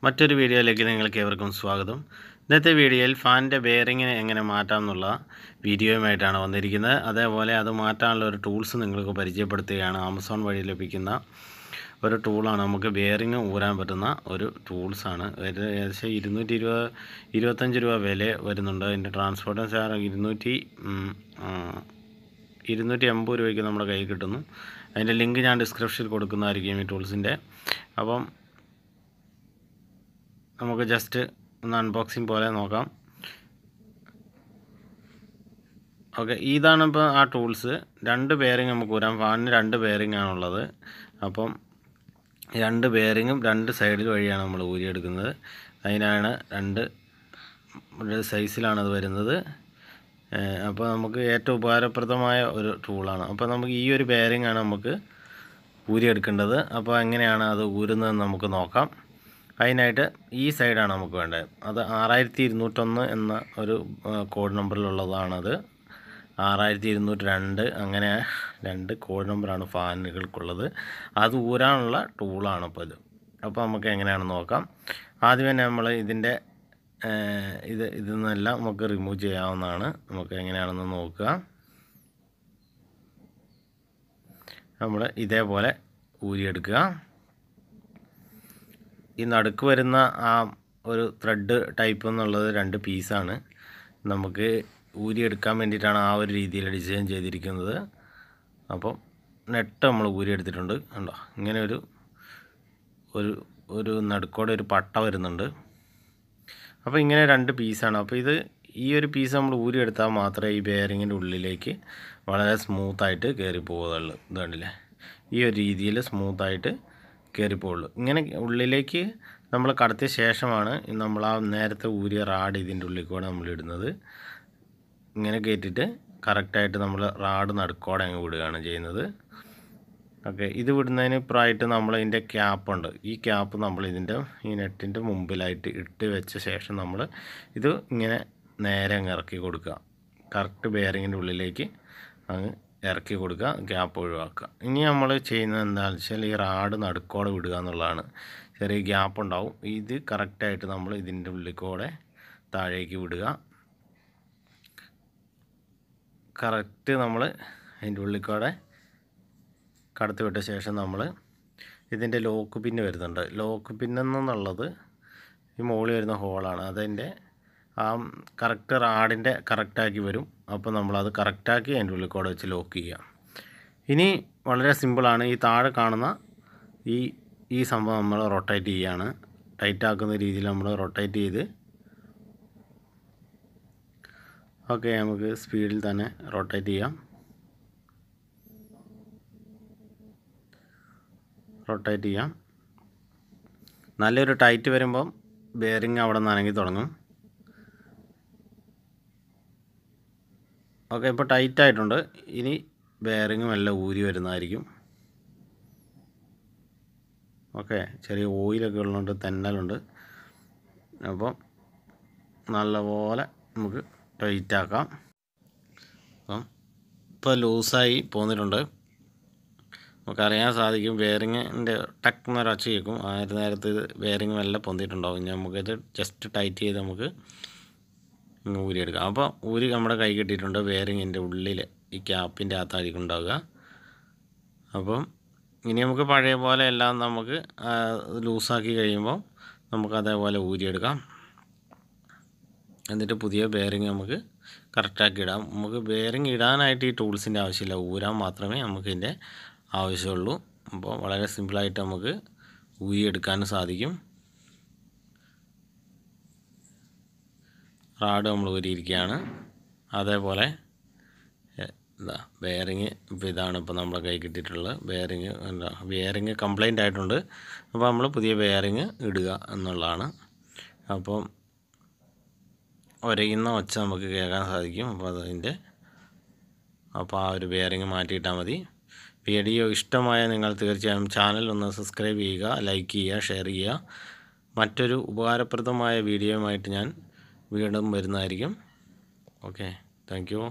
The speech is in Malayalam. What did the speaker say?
മറ്റൊരു വീഡിയോയിലേക്ക് നിങ്ങൾക്ക് ഏവർക്കും സ്വാഗതം. ഇന്നത്തെ വീഡിയോയിൽ ഫാനിൻ്റെ ബെയറിങ്ങിനെ എങ്ങനെ മാറ്റാം എന്നുള്ള വീഡിയോയുമായിട്ടാണ് വന്നിരിക്കുന്നത്. അതേപോലെ അത് മാറ്റാനുള്ള ഒരു ടൂൾസ് നിങ്ങൾക്ക് പരിചയപ്പെടുത്തുകയാണ്. ആമസോൺ വഴി ലഭിക്കുന്ന ഒരു ടൂളാണ്. നമുക്ക് ബെയറിങ് ഊരാൻ പറ്റുന്ന ഒരു ടൂൾസാണ്. ഏകദേശം 225 രൂപ വില വരുന്നുണ്ട്. അതിൻ്റെ ട്രാൻസ്പോർട്ടേഷൻ ചാർജ് 280 രൂപയ്ക്ക് നമ്മുടെ കയ്യിൽ കിട്ടുന്നു. അതിൻ്റെ ലിങ്ക് ഞാൻ ഡിസ്ക്രിപ്ഷനിൽ കൊടുക്കുന്നതായിരിക്കും ഈ ടൂൾസിൻ്റെ. അപ്പം നമുക്ക് ജസ്റ്റ് ഒന്ന് അൺബോക്സിങ് പോലെ നോക്കാം. ഓക്കെ, ഇതാണ് ഇപ്പോൾ ആ ടൂൾസ്. 2 ബെയറിങ് നമുക്ക് ഊരാം. ഫാനിന് 2 ബെയറിങ് ആണുള്ളത്. അപ്പം 2 ബെയറിങ്ങും 2 സൈഡിൽ വഴിയാണ് നമ്മൾ ഊരിയെടുക്കുന്നത്. അതിനാണ് 2 സൈസിലാണ് അത് വരുന്നത്. അപ്പോൾ നമുക്ക് ഏറ്റവും ഉപകാരപ്രദമായ ഒരു ടൂളാണ്. അപ്പോൾ നമുക്ക് ഈ ഒരു ബെയറിംഗ് ആണ് നമുക്ക് ഊരിയെടുക്കേണ്ടത്. അപ്പോൾ എങ്ങനെയാണ് അത് ഊരുന്നതെന്ന് നമുക്ക് നോക്കാം. അതിനായിട്ട് ഈ സൈഡാണ് നമുക്ക് വേണ്ടത്. അത് 6201 എന്ന ഒരു കോഡ് നമ്പറിലുള്ളതാണത്. 6202 അങ്ങനെ 2 കോഡ് നമ്പറാണ് ഫാനുകൾക്കുള്ളത്. അത് ഊരാനുള്ള ടൂളാണ് ഇപ്പോൾ ഇത്. അപ്പോൾ നമുക്ക് എങ്ങനെയാണെന്ന് നോക്കാം. ആദ്യം തന്നെ നമ്മൾ ഇതിൻ്റെ ഇതെന്നെല്ലാം നമുക്ക് റിമൂവ് ചെയ്യാവുന്നതാണ്. നമുക്ക് എങ്ങനെയാണെന്ന് നോക്കുക. നമ്മൾ ഇതേപോലെ ഊരിയെടുക്കുക. ഈ നടുക്ക് വരുന്ന ആ ഒരു ത്രെഡ് ടൈപ്പ് എന്നുള്ളത് 2 പീസാണ്. നമുക്ക് ഊരിയെടുക്കാൻ വേണ്ടിയിട്ടാണ് ആ ഒരു രീതിയിൽ ഡിസൈൻ ചെയ്തിരിക്കുന്നത്. അപ്പം നെട്ട് നമ്മൾ ഊരിയെടുത്തിട്ടുണ്ട്. കണ്ടോ, ഇങ്ങനെ ഒരു നടുക്കോടെ ഒരു പട്ട വരുന്നുണ്ട്. അപ്പോൾ ഇങ്ങനെ 2 പീസാണ്. അപ്പോൾ ഈ ഒരു പീസ് നമ്മൾ ഊരിയെടുത്താൽ മാത്രമേ ഈ ബെയറിങ്ങിൻ്റെ ഉള്ളിലേക്ക് വളരെ സ്മൂത്തായിട്ട് കയറിപ്പോകുള്ളൂ. ഇത് കണ്ടില്ലേ, ഈ ഒരു രീതിയിൽ സ്മൂത്തായിട്ട് കയറിപ്പോവുള്ളൂ. ഇങ്ങനെ ഉള്ളിലേക്ക് നമ്മൾ കടത്തിയ ശേഷമാണ് നമ്മൾ ആ നേരത്തെ ഊരിയ റാഡ് ഇതിൻ്റെ ഉള്ളിൽ കൂടെ നമ്മൾ ഇടുന്നത്. ഇങ്ങനെ കയറ്റിയിട്ട് കറക്റ്റായിട്ട് നമ്മൾ റാഡ് നടുക്കോടെ അങ്ങ് വിടുകയാണ് ചെയ്യുന്നത്. ഓക്കെ, ഇത് വിടുന്നതിന് ഇപ്പുറമായിട്ട് നമ്മൾ ഇതിൻ്റെ ക്യാപ്പുണ്ട്. ഈ ക്യാപ്പ് നമ്മൾ ഈ നെറ്റിൻ്റെ മുമ്പിലായിട്ട് ഇട്ട് വെച്ച ശേഷം നമ്മൾ ഇത് ഇങ്ങനെ നേരെ അങ്ങ് ഇറക്കി കൊടുക്കുക. കറക്റ്റ് ബെയറിങ്ങിൻ്റെ ഉള്ളിലേക്ക് അങ്ങ് ഇറക്കി കൊടുക്കുക, ഗ്യാപ്പ് ഒഴിവാക്കുക. ഇനി നമ്മൾ ചെയ്യുന്നത് എന്താണെന്ന് വെച്ചാൽ ഈ റാഡ് നടുക്കോടെ വിടുക എന്നുള്ളതാണ്. ചെറിയ ഗ്യാപ്പ് ഉണ്ടാവും. ഇത് കറക്റ്റായിട്ട് നമ്മൾ ഇതിൻ്റെ ഉള്ളിൽ കൂടെ താഴേക്ക് വിടുക. കറക്റ്റ് നമ്മൾ അതിൻ്റെ ഉള്ളിൽ കൂടെ കടത്തി വിട്ട ശേഷം നമ്മൾ ഇതിൻ്റെ ലോക്ക് പിന്ന് വരുന്നുണ്ട്. ലോക്ക് പിന്നെന്നുള്ളത് ഈ മുകളിൽ വരുന്ന ഹോളാണ്. അതിൻ്റെ ആ കറക്റ്റ് റാഡിൻ്റെ കറക്റ്റാക്കി വരും. അപ്പോൾ നമ്മളത് കറക്റ്റാക്കി അതിൻ്റെ ഉള്ളിൽ കൂടെ വെച്ച് ലോക്ക് ചെയ്യുക. ഇനി വളരെ സിമ്പിളാണ്. ഈ താഴെ കാണുന്ന ഈ സംഭവം നമ്മൾ റൊട്ടേറ്റ് ചെയ്യുകയാണ്. ടൈറ്റാക്കുന്ന രീതിയിൽ നമ്മൾ റൊട്ടേറ്റ് ചെയ്ത്, ഓക്കെ, നമുക്ക് സ്പീഡിൽ തന്നെ റൊട്ടേറ്റ് ചെയ്യാം. നല്ലൊരു ടൈറ്റ് വരുമ്പം ബെയറിങ് അവിടെ നിന്ന് അനങ്ങി തുടങ്ങും. ഓക്കെ, ഇപ്പോൾ ടൈറ്റായിട്ടുണ്ട്. ഇനി ബെയറിങ്ങും എല്ലാം ഊരി വരുന്നതായിരിക്കും. ഓക്കെ, ചെറിയ ഓയിലൊക്കെ ഉള്ളതുകൊണ്ട് തെന്നലുണ്ട്. അപ്പം നല്ലപോലെ നമുക്ക് ടൈറ്റാക്കാം. അപ്പം ഇപ്പോൾ ലൂസായി പോന്നിട്ടുണ്ട്. നമുക്കറിയാൻ സാധിക്കും. ബെയറിങ്ങിൻ്റെ ടക്ക് ഒച്ച കേൾക്കും. നേരത്തെ ബെയറിങ് എല്ലാം പൊന്തിയിട്ടുണ്ടാവും. ഇനി നമുക്കിത് ജസ്റ്റ് ടൈറ്റ് ചെയ്ത് നമുക്ക് ഊരിയെടുക്കാം. അപ്പോൾ ഊരി നമ്മുടെ കൈ കിട്ടിയിട്ടുണ്ട്. ബെയറിങ്ങിൻ്റെ ഉള്ളിൽ ഈ ക്യാപ്പിൻ്റെ അകത്തായിരിക്കും ഉണ്ടാവുക. അപ്പം ഇനി നമുക്ക് പഴയ പോലെ എല്ലാം നമുക്ക് ലൂസാക്കി കഴിയുമ്പോൾ നമുക്ക് അതേപോലെ ഊരിയെടുക്കാം. എന്നിട്ട് പുതിയ ബെയറിങ് നമുക്ക് കറക്റ്റാക്കി ഇടാം. നമുക്ക് ബെയറിങ് ഇടാനായിട്ട് ഈ ടൂൾസിൻ്റെ ആവശ്യമില്ല, ഊരാൻ മാത്രമേ നമുക്കിതിൻ്റെ ആവശ്യമുള്ളൂ. അപ്പോൾ വളരെ സിമ്പിളായിട്ട് നമുക്ക് ഊരിയെടുക്കാനും സാധിക്കും. റാഡ് നമ്മൾ ഊരിയിരിക്കുകയാണ്. അതേപോലെ ബെയറിങ് ഇപ്പോൾ ഇതാണ് ഇപ്പോൾ നമ്മുടെ കൈ കിട്ടിയിട്ടുള്ളത്. ബെയറിങ് കംപ്ലൈൻ്റ് ആയിട്ടുണ്ട്. അപ്പോൾ നമ്മൾ പുതിയ ബെയറിങ് ഇടുക എന്നുള്ളതാണ്. അപ്പം ഒരയുന്ന ഒച്ച നമുക്ക് കേൾക്കാൻ സാധിക്കും. അപ്പോൾ ആ ഒരു ബെയറിങ് മാറ്റിയിട്ടാൽ മതി. വീഡിയോ ഇഷ്ടമായ നിങ്ങൾ തീർച്ചയായും ചാനൽ ഒന്ന് സബ്സ്ക്രൈബ് ചെയ്യുക, ലൈക്ക് ചെയ്യുക, ഷെയർ ചെയ്യുക. മറ്റൊരു ഉപകാരപ്രദമായ വീഡിയോയുമായിട്ട് ഞാൻ വീണ്ടും വരുന്നതായിരിക്കും. Okay, thank you.